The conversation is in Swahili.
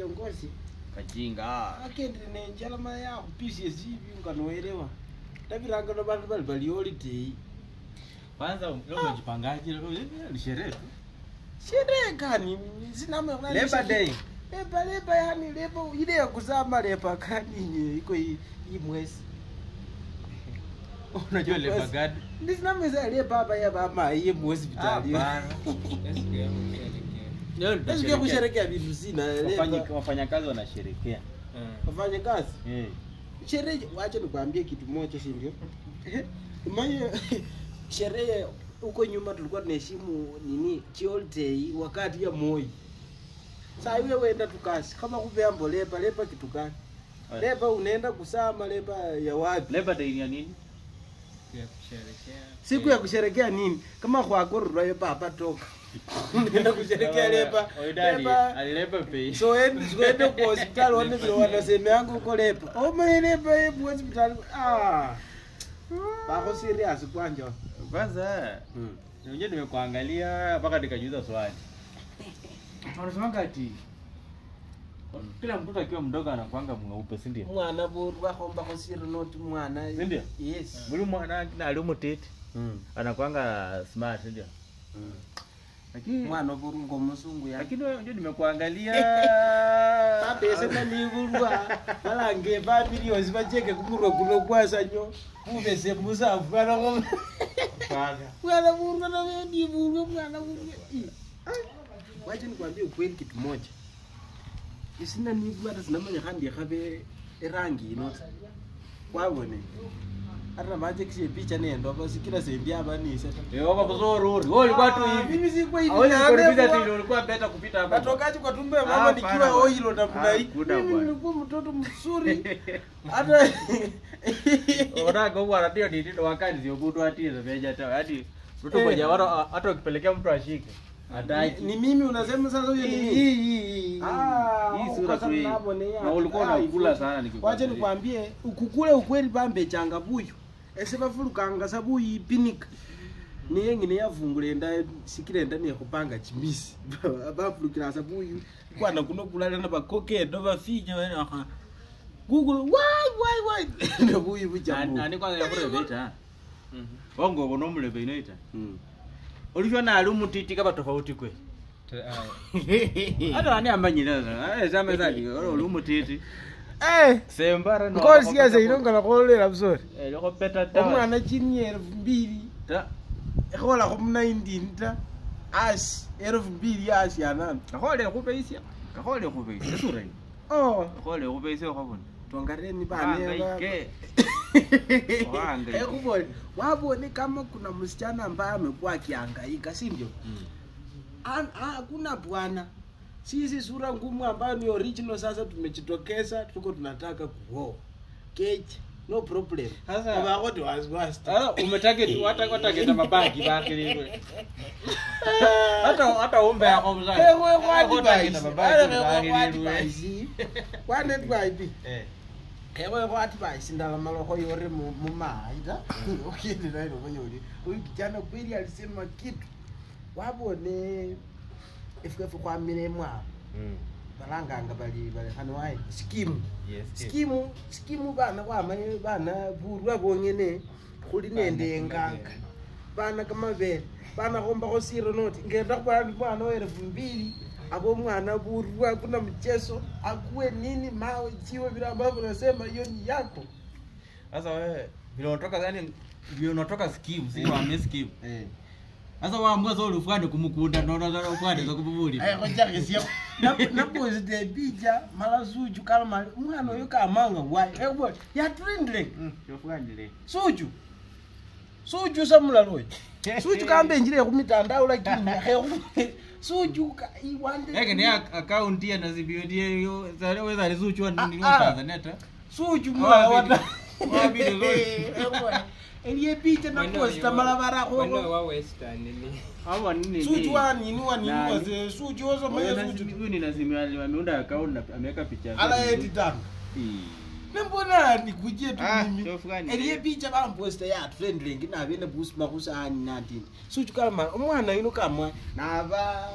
kiongozi kajinga akendele nenjala maya kupisi hivi unganoelewa tabiranga ndo bantu bali holiday kwanza leo jipangaje ni sherehe sherehe gani sina mwana Labor Day leba yani leba ile ya kuzama leba kani iko hii mwezi unajua leba gani ndisina meza ile baba ya mama hii mwezi bitali ndio kusherekea vitu sina wafanyakazi wanasherekea wafanyakazi sherehe wacha nikwambie kitu moja si ndio mimi sherehe huko nyuma tulikuwa tunaheshimu nini holiday wakati ya Moi. Sasa wewe uenda tukasi kama kupea mbolepa lepa kitu gani? Lepa unaenda kusama lepa ya wapi? Labor Day ya nini? Ya kusherekea. Siku ya kusherekea nini? Kama kwa gorro ya papa toka. Unaenda kusherekea lepa. Lepa alilepa pay. So uende kwa hospitali wane vile wanasema yangu uko lepa. Oh my lepa hebu hospitali. Bako serious kwanja. Kwanza unajua nimekuangalia mpaka nikajiuliza swali. Wanasema ati kila mtoto akiwa mdogo anakuanga mweupe, si ndio? Mwana buru akomba ko siri not mwana. Si ndio? Yes. Bulu mwana na alumutete. Anakuanga smart, si ndio? Lakini mwana buru ngo muzungu ya. Lakini wewe ndio nimekuangalia. Babese na nibulwa. Balange families bacheke kumurwa kuno kwasa nyo. Ubese musa afana ko. Mwana buru na wewe nibulwa mwana buru. Wacha nikwambie ukweli kitu moja. Isina nibulwa hata sinamanya kandi yakhabe erangi inota. Wabone. Hata maje kisi picha nendo basi kila sendi abanisa. Wako vizuri. Wewe ulikuwa tu hivi. Mimi sikuwa hivi. Ulipita tu ulikuwa beta kupita hapa. Natokaje kwa tumbo ya mama nikiwa oilo namna hii. Mimi nilikuwa mtoto mzuri. Hata Unataka kwa radio ndio wakati ndio butu atiza beja hata hadi mtoto mmoja hata ukipelekea mtu ashike. Hataki. Ni mimi unasema sasa huyo ni hii sura tu hii. Na ulikuwa unakula sana nikikwambia. Wacha nikwambie ukukule ukweli bambe changa buyu. Eseba fulukanga sabuyi pinika. Niye ngine yavungule nda sikire ndani ya kupanga chimisi. Abafulukira sabuyi kwana kuno kulala na bakoke ndo bafije aha. Google why ndo buyi bujamu. Nani kwanza yakureveta. Wango bono mulebe inaita. Ulishona alumutiti kaba tofauti kwe. Hata wani amanyira. Zama zali alumutiti. Sembara no. Ngo siyaze ironga na kolera bzori. Loko peta ta. Umwana chini 2000. Ta. Ekola ko 19 ta. As 2000 as yana. Kahole kupeisia. Kahole kupeisia sura. Kahole kupeisia kwabona. Tuangareni bane. Kubona wabone kama kuna msichana ambaye amekuwa akihangaika, si ndio? Hakuna bwana. Sisi sura ngumu ambayo ni original sasa tumejitokeza tuko tunataka kuoa. Keje, no problem. Sasa bako was. Umetake tu hata keta mabaki baki lile. Hata umbe yako mzani. Wewe kwati baki lile. Kwane twapi? Ewe kwati basi ndala maloko yore mumaida. Ukindi nayo ngonyoli. Huyu kijana kweli alisema kitu. Wabone ifukefu kwa mine mwa. Balanganga bali hano wae skimu. Yes. Skimu bana kwa bana burwa bonyene kuli nende nganga. Bana kama be bana komba ko siro noti ngenda kwa bana 2000 abo mwana burwa kuna mchezo akuwe nini mawe jiwe bila ambavyo unasema hiyo ni yako. Sasa wewe vile unatoka yani ndio unatoka skimu si wa skimu. Sasa waamua zao ufanye kumukunda naona zao ufanye za kububuli. Ngoja kesio. Na poste bija mala suju kama mwana yuka amanga wai. Ebo ya trending. Yofanye Suju samula loyi. Suju kambe njire ku mitandao lakini suju ka iwande. Ni account ya nazibio ndio zale weza alizuchwa ni Tanzania ta. Suju mwa wata. Wabi loyi. Eliye picha na posta malabara ko. Wano wa western nini? Hawa nini? Suju nini waze suju ozo mwe suju. Huyu ni nazimia ameunda account na ameweka picha. Ala editor. Mbona nikujie tu mimi. Eliye picha ba posta ya friendly ngina bene boost makusa ani nati. Suju kama mwana ino kama na ba